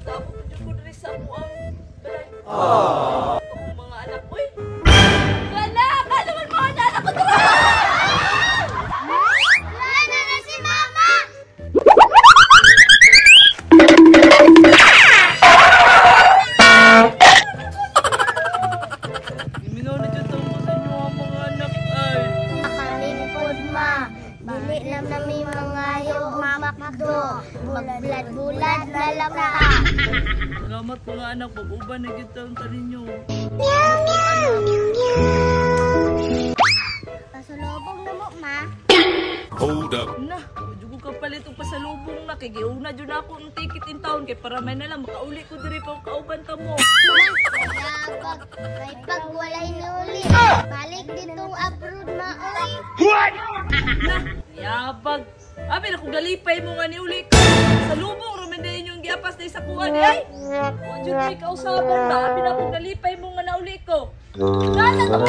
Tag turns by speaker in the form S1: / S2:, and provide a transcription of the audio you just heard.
S1: Dako ko dyan ko rin sa mo ang balay. Itong mga anak ko eh. Wala! Kalaman mo ang anak ko ito!
S2: Wala na si Mama!
S1: Iminaw na dyan tamo sa inyo ang mga anak ay.
S2: Nakalimpod ma. Dili lang na may mga yugmakdo. Magbulat-bulat na lang ta.
S1: Salamat mga anak, pag-uban na kita ang taninyo.
S2: Pasulubong na mo, ma.
S3: Hold up.
S1: Na, medyo ko kapalit o pasalubong na. Kaya giuna dyan ako ng ticket in town. Kaya para may nalang makauli ko diri pa ang kauban ta mo.
S2: Yabag. May pagwalay ni uli. Balik ditong abroad, ma. Uy.
S1: Na, yabag. Abi na kung galipay mo nga ni uli ko. Sa lubong, rumendahin yung giapas na isa kuha ni ay. Huwag yun may kausaban na. Abi na kung galipay mo nga na uli ko. Nasa to